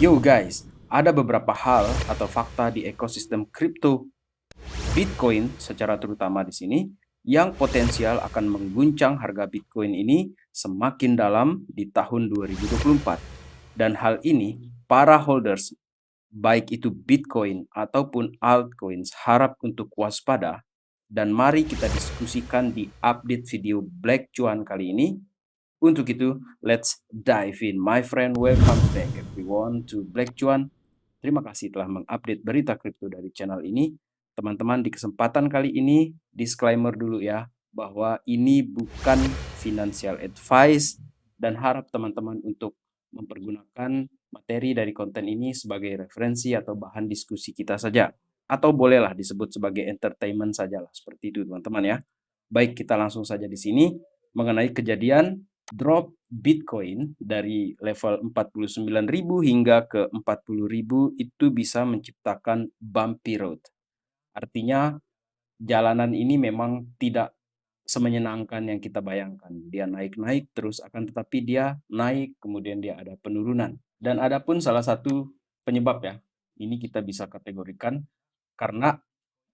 Yo guys, ada beberapa hal atau fakta di ekosistem kripto Bitcoin secara terutama di sini yang potensial akan mengguncang harga Bitcoin ini semakin dalam di tahun 2024. Dan hal ini para holders baik itu Bitcoin ataupun altcoins harap untuk waspada, dan mari kita diskusikan di update video Black Cuan kali ini. Untuk itu, let's dive in. My friend, welcome back everyone to Black Cuan. Terima kasih telah mengupdate berita kripto dari channel ini. Teman-teman, di kesempatan kali ini, disclaimer dulu ya, bahwa ini bukan financial advice dan harap teman-teman untuk mempergunakan materi dari konten ini sebagai referensi atau bahan diskusi kita saja. Atau bolehlah disebut sebagai entertainment sajalah, seperti itu teman-teman ya. Baik, kita langsung saja di sini mengenai kejadian drop Bitcoin dari level 49.000 hingga ke 40.000 itu bisa menciptakan bumpy road. Artinya jalanan ini memang tidak semenyenangkan yang kita bayangkan. Dia naik-naik terus akan tetapi dia naik kemudian dia ada penurunan. Dan ada pun salah satu penyebab ya. Ini kita bisa kategorikan karena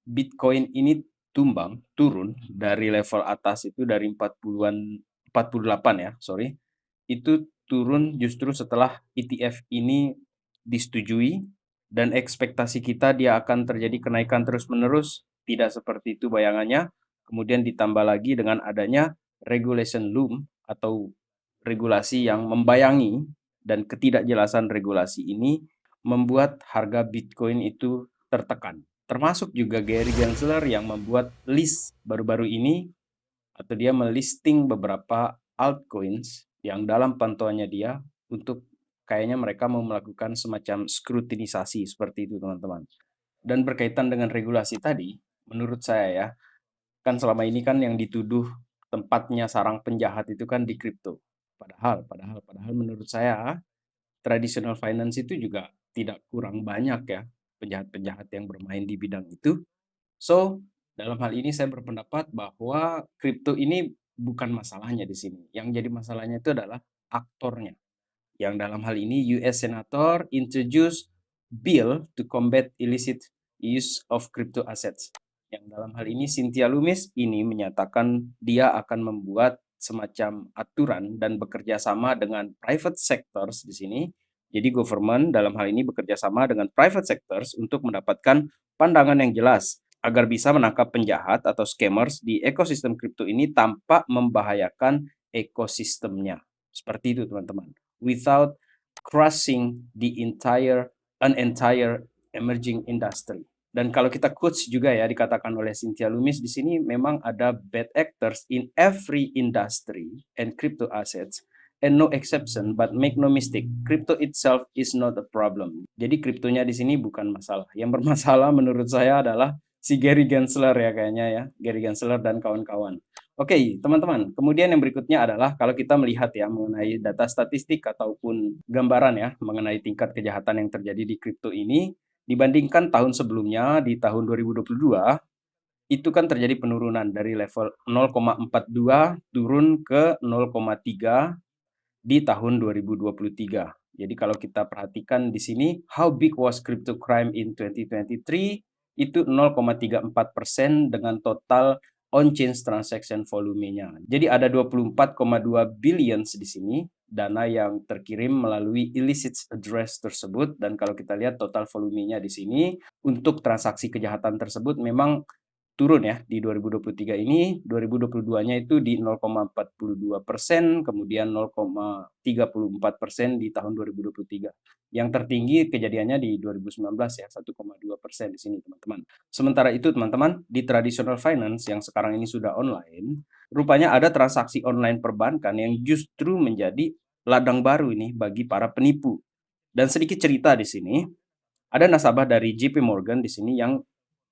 Bitcoin ini turun dari level atas itu dari 40-an 48 ya, sorry. Itu turun justru setelah ETF ini disetujui dan ekspektasi kita dia akan terjadi kenaikan terus-menerus, tidak seperti itu bayangannya. Kemudian ditambah lagi dengan adanya regulation loom atau regulasi yang membayangi, dan ketidakjelasan regulasi ini membuat harga Bitcoin itu tertekan. Termasuk juga Gary Gensler yang membuat list baru-baru ini, atau dia melisting beberapa altcoins yang dalam pantauannya dia untuk kayaknya mereka mau melakukan semacam skrutinisasi seperti itu teman-teman. Dan berkaitan dengan regulasi tadi, menurut saya ya, kan selama ini kan yang dituduh tempatnya sarang penjahat itu kan di kripto. Padahal menurut saya traditional finance itu juga tidak kurang banyak ya penjahat-penjahat yang bermain di bidang itu. So, dalam hal ini saya berpendapat bahwa kripto ini bukan masalahnya di sini. Yang jadi masalahnya itu adalah aktornya. Yang dalam hal ini US Senator introduce bill to combat illicit use of crypto assets. Yang dalam hal ini Cynthia Lummis ini menyatakan dia akan membuat semacam aturan dan bekerja sama dengan private sectors di sini. Jadi government dalam hal ini bekerja sama dengan private sectors untuk mendapatkan pandangan yang jelas agar bisa menangkap penjahat atau scammers di ekosistem kripto ini tanpa membahayakan ekosistemnya. Seperti itu teman-teman. Without crushing an entire emerging industry. Dan kalau kita quotes juga ya dikatakan oleh Cynthia Lummis di sini, memang ada bad actors in every industry and crypto assets and no exception, but make no mistake, crypto itself is not a problem. Jadi kriptonya di sini bukan masalah. Yang bermasalah menurut saya adalah si Gary Gensler ya kayaknya ya, Gary Gensler dan kawan-kawan. Oke, teman-teman. Kemudian yang berikutnya adalah kalau kita melihat ya mengenai data statistik ataupun gambaran ya mengenai tingkat kejahatan yang terjadi di kripto ini dibandingkan tahun sebelumnya di tahun 2022 itu kan terjadi penurunan dari level 0,42 turun ke 0,3 di tahun 2023. Jadi kalau kita perhatikan di sini how big was crypto crime in 2023 itu 0,34% dengan total on-chain transaction volumenya. Jadi ada 24,2 billions di sini dana yang terkirim melalui illicit address tersebut, dan kalau kita lihat total volumenya di sini untuk transaksi kejahatan tersebut memang turun ya di 2023 ini. 2022-nya itu di 0,42%, kemudian 0,34% di tahun 2023. Yang tertinggi kejadiannya di 2019 ya, 1,2% di sini teman-teman. Sementara itu teman-teman, di traditional finance yang sekarang ini sudah online, rupanya ada transaksi online perbankan yang justru menjadi ladang baru ini bagi para penipu. Dan sedikit cerita di sini, ada nasabah dari JP Morgan di sini yang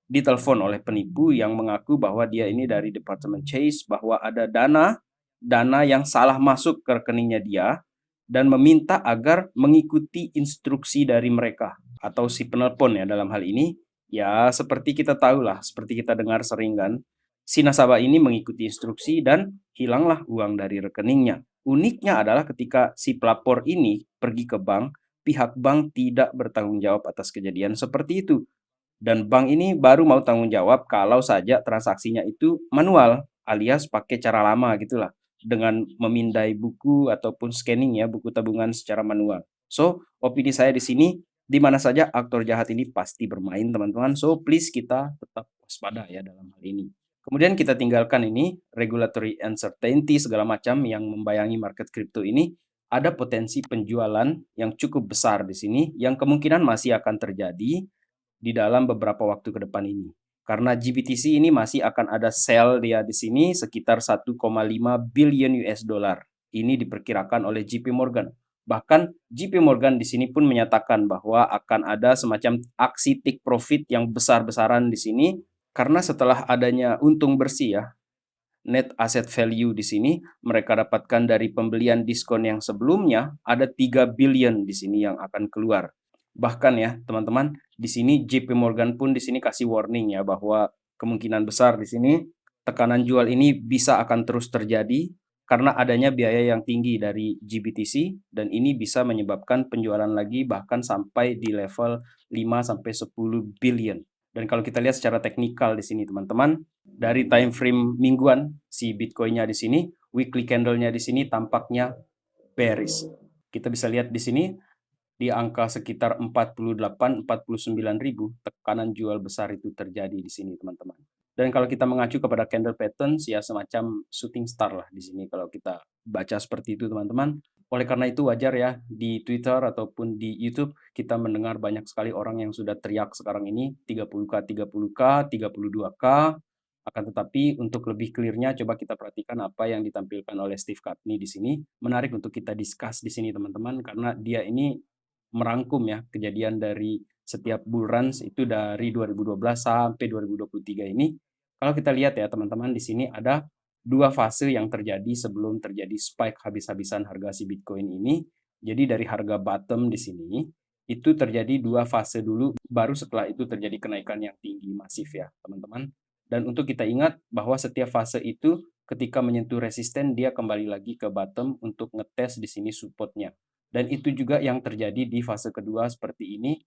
ditelepon oleh penipu yang mengaku bahwa dia ini dari Departemen Chase, bahwa ada dana yang salah masuk ke rekeningnya dia dan meminta agar mengikuti instruksi dari mereka atau si penelpon ya dalam hal ini. Ya seperti kita tahu lah, seperti kita dengar sering kan, si nasabah ini mengikuti instruksi dan hilanglah uang dari rekeningnya. Uniknya adalah ketika si pelapor ini pergi ke bank, pihak bank tidak bertanggung jawab atas kejadian seperti itu. Dan bank ini baru mau tanggung jawab kalau saja transaksinya itu manual, alias pakai cara lama gitulah, dengan memindai buku ataupun scanning ya, buku tabungan secara manual. So, opini saya di sini, di mana saja aktor jahat ini pasti bermain, teman-teman. So, please kita tetap waspada ya dalam hal ini. Kemudian kita tinggalkan ini, regulatory uncertainty segala macam yang membayangi market crypto ini, ada potensi penjualan yang cukup besar di sini, yang kemungkinan masih akan terjadi di dalam beberapa waktu ke depan ini. Karena GBTC ini masih akan ada sell dia di sini sekitar 1,5 billion US dollar. Ini diperkirakan oleh JP Morgan. Bahkan JP Morgan di sini pun menyatakan bahwa akan ada semacam aksi take profit yang besar-besaran di sini karena setelah adanya untung bersih ya, net asset value di sini mereka dapatkan dari pembelian diskon yang sebelumnya ada 3 billion di sini yang akan keluar. Bahkan ya, teman-teman, di sini JP Morgan pun di sini kasih warning ya bahwa kemungkinan besar di sini tekanan jual ini bisa akan terus terjadi karena adanya biaya yang tinggi dari GBTC dan ini bisa menyebabkan penjualan lagi bahkan sampai di level 5 sampai 10 billion. Dan kalau kita lihat secara teknikal di sini teman-teman, dari time frame mingguan si Bitcoin-nya di sini, weekly candle-nya di sini tampaknya bearish. Kita bisa lihat di sini di angka sekitar 48-49 ribu, tekanan jual besar itu terjadi di sini teman-teman. Dan kalau kita mengacu kepada candle patterns ya semacam shooting star lah di sini kalau kita baca seperti itu teman-teman. Oleh karena itu wajar ya di Twitter ataupun di YouTube kita mendengar banyak sekali orang yang sudah teriak sekarang ini 30K, 30K, 32K. Akan tetapi untuk lebih clear-nya coba kita perhatikan apa yang ditampilkan oleh Steve Kutney di sini. Menarik untuk kita discuss di sini teman-teman karena dia ini merangkum ya kejadian dari setiap bull runs itu dari 2012 sampai 2023 ini. Kalau kita lihat ya teman-teman di sini ada dua fase yang terjadi sebelum terjadi spike habis-habisan harga si Bitcoin ini. Jadi dari harga bottom di sini itu terjadi dua fase dulu, baru setelah itu terjadi kenaikan yang tinggi masif ya teman-teman. Dan untuk kita ingat bahwa setiap fase itu ketika menyentuh resisten dia kembali lagi ke bottom untuk ngetes di sini supportnya. Dan itu juga yang terjadi di fase kedua seperti ini.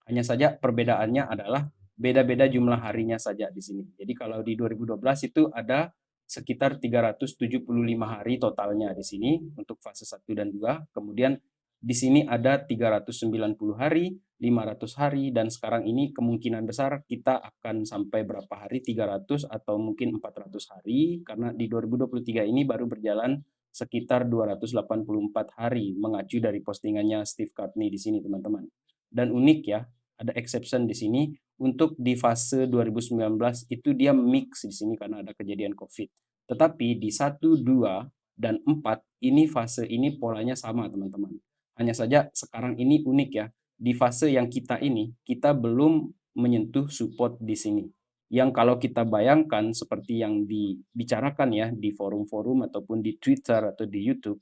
Hanya saja perbedaannya adalah beda-beda jumlah harinya saja di sini. Jadi kalau di 2012 itu ada sekitar 375 hari totalnya di sini untuk fase 1 dan 2. Kemudian di sini ada 390 hari, 500 hari, dan sekarang ini kemungkinan besar kita akan sampai berapa hari, 300 atau mungkin 400 hari, karena di 2023 ini baru berjalan sekitar 284 hari, mengacu dari postingannya Steve Kutney di sini teman-teman. Dan unik ya, ada exception di sini untuk di fase 2019 itu dia mix di sini karena ada kejadian COVID. Tetapi di 1, 2, dan 4 ini fase ini polanya sama teman-teman. Hanya saja sekarang ini unik ya. Di fase yang kita ini kita belum menyentuh support di sini. Yang kalau kita bayangkan seperti yang dibicarakan ya di forum-forum ataupun di Twitter atau di YouTube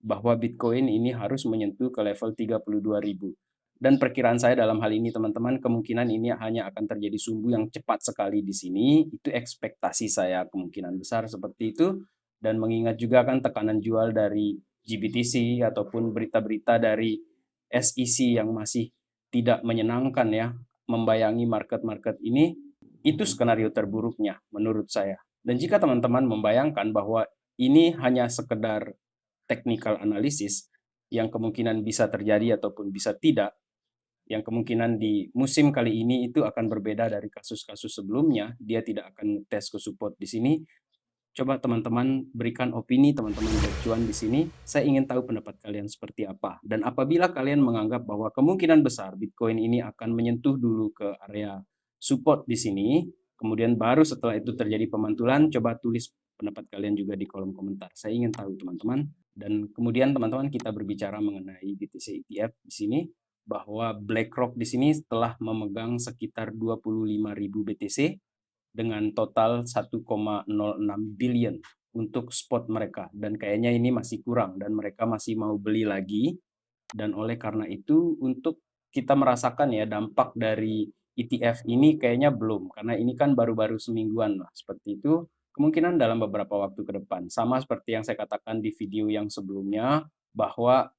bahwa Bitcoin ini harus menyentuh ke level 32.000. Dan perkiraan saya dalam hal ini teman-teman, kemungkinan ini hanya akan terjadi sumbu yang cepat sekali di sini. Itu ekspektasi saya kemungkinan besar seperti itu. Dan mengingat juga kan tekanan jual dari GBTC ataupun berita-berita dari SEC yang masih tidak menyenangkan ya, membayangi market-market ini, itu skenario terburuknya menurut saya. Dan jika teman-teman membayangkan bahwa ini hanya sekedar technical analysis yang kemungkinan bisa terjadi ataupun bisa tidak, yang kemungkinan di musim kali ini itu akan berbeda dari kasus-kasus sebelumnya, dia tidak akan tes ke support di sini. Coba teman-teman berikan opini teman-teman bercuan di sini. Saya ingin tahu pendapat kalian seperti apa. Dan apabila kalian menganggap bahwa kemungkinan besar Bitcoin ini akan menyentuh dulu ke area support di sini, kemudian baru setelah itu terjadi pemantulan, coba tulis pendapat kalian juga di kolom komentar. Saya ingin tahu teman-teman. Dan kemudian teman-teman kita berbicara mengenai BTC ETF di sini bahwa BlackRock di sini telah memegang sekitar 25.000 BTC dengan total 1,06 billion untuk spot mereka dan kayaknya ini masih kurang dan mereka masih mau beli lagi dan oleh karena itu untuk kita merasakan ya dampak dari ETF ini kayaknya belum karena ini kan baru-baru semingguan lah seperti itu kemungkinan dalam beberapa waktu ke depan sama seperti yang saya katakan di video yang sebelumnya bahwa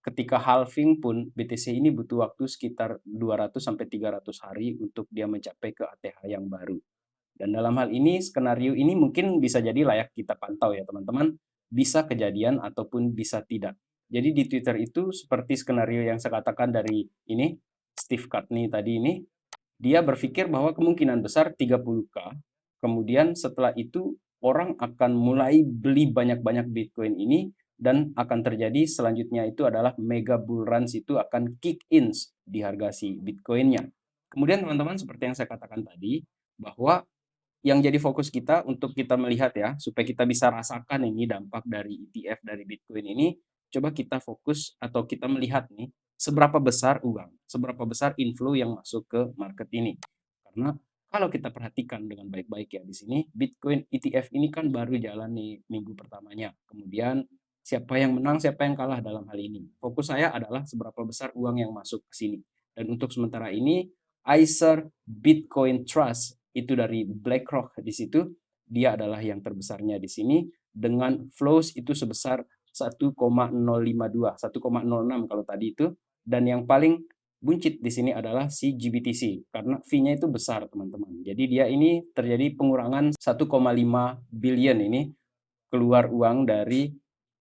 ketika halving pun BTC ini butuh waktu sekitar 200 sampai 300 hari untuk dia mencapai ke ATH yang baru. Dan dalam hal ini, skenario ini mungkin bisa jadi layak kita pantau ya teman-teman. Bisa kejadian ataupun bisa tidak. Jadi di Twitter itu seperti skenario yang saya katakan dari ini, Steve Kutney tadi ini, dia berpikir bahwa kemungkinan besar 30K, kemudian setelah itu orang akan mulai beli banyak-banyak Bitcoin ini, dan akan terjadi selanjutnya itu adalah mega bull runs itu akan kick in di harga si Bitcoin-nya. Kemudian teman-teman seperti yang saya katakan tadi, bahwa yang jadi fokus kita untuk kita melihat ya, supaya kita bisa rasakan ini dampak dari ETF dari Bitcoin ini, coba kita fokus atau kita melihat nih, seberapa besar uang, seberapa besar inflow yang masuk ke market ini. Karena kalau kita perhatikan dengan baik-baik ya di sini, Bitcoin ETF ini kan baru jalan nih minggu pertamanya. Kemudian siapa yang menang, siapa yang kalah dalam hal ini. Fokus saya adalah seberapa besar uang yang masuk ke sini. Dan untuk sementara ini, ICER Bitcoin Trust itu dari BlackRock di situ, dia adalah yang terbesarnya di sini dengan flows itu sebesar 1,052, 1,06 kalau tadi itu, dan yang paling buncit di sini adalah si GBTC karena fee-nya itu besar teman-teman. Jadi dia ini terjadi pengurangan 1,5 billion ini keluar uang dari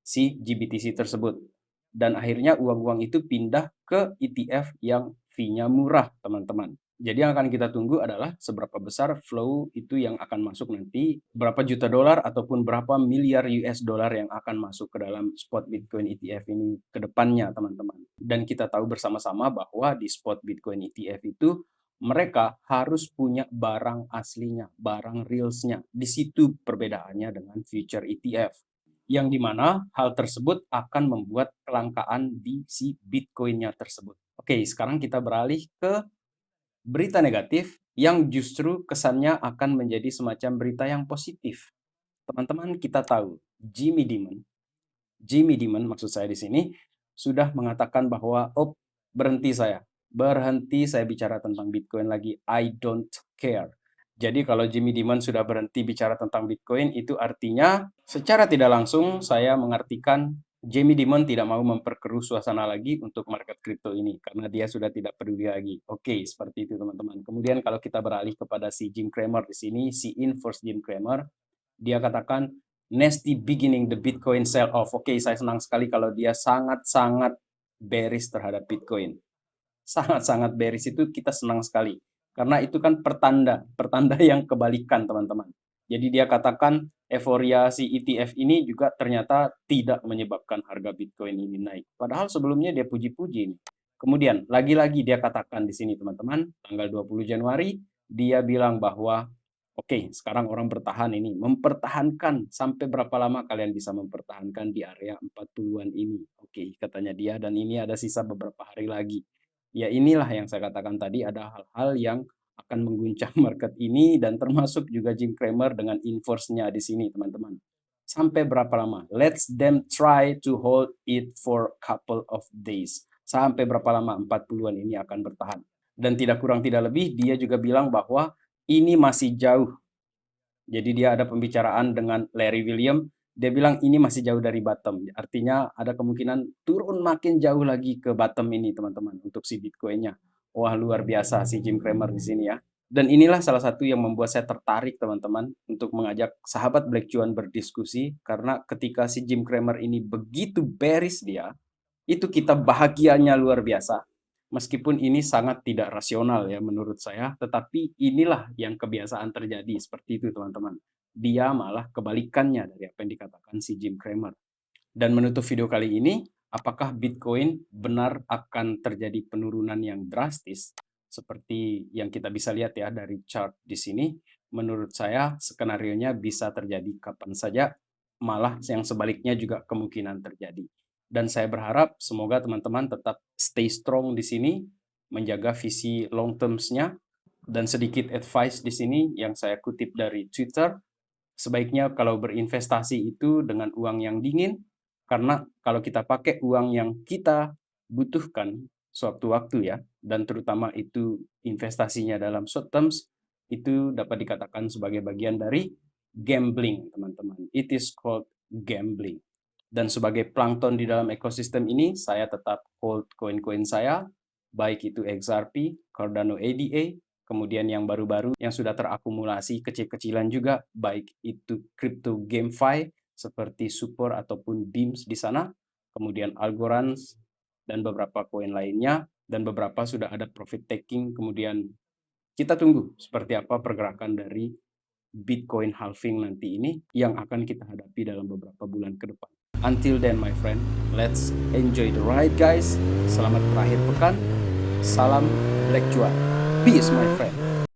si GBTC tersebut. Dan akhirnya uang-uang itu pindah ke ETF yang fee-nya murah, teman-teman. Jadi yang akan kita tunggu adalah seberapa besar flow itu yang akan masuk nanti, berapa juta dolar ataupun berapa miliar US dollar yang akan masuk ke dalam spot Bitcoin ETF ini ke depannya, teman-teman. Dan kita tahu bersama-sama bahwa di spot Bitcoin ETF itu mereka harus punya barang aslinya, barang reals-nya. Di situ perbedaannya dengan future ETF. Yang dimana hal tersebut akan membuat kelangkaan di si Bitcoin-nya tersebut. Oke, sekarang kita beralih ke berita negatif yang justru kesannya akan menjadi semacam berita yang positif. Teman-teman, kita tahu Jimmy Dimon maksud saya di sini sudah mengatakan bahwa berhenti saya bicara tentang Bitcoin lagi, I don't care. Jadi kalau Jimmy Dimon sudah berhenti bicara tentang Bitcoin, itu artinya secara tidak langsung saya mengartikan Jamie Dimon tidak mau memperkeruh suasana lagi untuk market kripto ini karena dia sudah tidak peduli lagi. Oke, seperti itu teman-teman. Kemudian kalau kita beralih kepada si Jim Cramer di sini, si Inverse Jim Cramer, dia katakan nasty beginning the Bitcoin sell off. Oke, saya senang sekali kalau dia sangat-sangat bearish terhadap Bitcoin. Sangat-sangat bearish itu kita senang sekali. Karena itu kan pertanda yang kebalikan teman-teman. Jadi dia katakan euforia si ETF ini juga ternyata tidak menyebabkan harga Bitcoin ini naik. Padahal sebelumnya dia puji-puji. Kemudian lagi-lagi dia katakan di sini teman-teman, tanggal 20 Januari, dia bilang bahwa oke, sekarang orang bertahan ini, mempertahankan sampai berapa lama kalian bisa mempertahankan di area 40-an ini. Oke, katanya dia, dan ini ada sisa beberapa hari lagi. Ya inilah yang saya katakan tadi, ada hal-hal yang akan mengguncang market ini dan termasuk juga Jim Cramer dengan inverse-nya di sini teman-teman. Sampai berapa lama? Let's them try to hold it for couple of days. Sampai berapa lama 40-an ini akan bertahan. Dan tidak kurang tidak lebih dia juga bilang bahwa ini masih jauh. Jadi dia ada pembicaraan dengan Larry William, dia bilang ini masih jauh dari bottom. Artinya ada kemungkinan turun makin jauh lagi ke bottom ini teman-teman untuk si Bitcoin-nya. Wah, luar biasa si Jim Cramer di sini ya. Dan inilah salah satu yang membuat saya tertarik teman-teman untuk mengajak sahabat Black Cuan berdiskusi karena ketika si Jim Cramer ini begitu bearish dia, itu kita bahagianya luar biasa. Meskipun ini sangat tidak rasional ya menurut saya, tetapi inilah yang kebiasaan terjadi seperti itu teman-teman. Dia malah kebalikannya dari apa yang dikatakan si Jim Cramer. Dan menutup video kali ini, apakah Bitcoin benar akan terjadi penurunan yang drastis seperti yang kita bisa lihat ya dari chart di sini? Menurut saya skenario-nya bisa terjadi kapan saja, malah yang sebaliknya juga kemungkinan terjadi. Dan saya berharap semoga teman-teman tetap stay strong di sini, menjaga visi long terms-nya, dan sedikit advice di sini yang saya kutip dari Twitter, sebaiknya kalau berinvestasi itu dengan uang yang dingin, karena kalau kita pakai uang yang kita butuhkan sewaktu-waktu ya, dan terutama itu investasinya dalam short terms, itu dapat dikatakan sebagai bagian dari gambling, teman-teman. It is called gambling. Dan sebagai plankton di dalam ekosistem ini, saya tetap hold koin-koin saya, baik itu XRP, Cardano ADA, kemudian yang baru-baru yang sudah terakumulasi kecil-kecilan juga, baik itu crypto GameFi seperti Super ataupun Beams di sana, kemudian Algorand dan beberapa koin lainnya, dan beberapa sudah ada profit taking. Kemudian kita tunggu seperti apa pergerakan dari Bitcoin halving nanti ini yang akan kita hadapi dalam beberapa bulan ke depan. Until then, my friend, let's enjoy the ride, guys. Selamat berakhir pekan. Salam Black Cuan. Peace, my friend.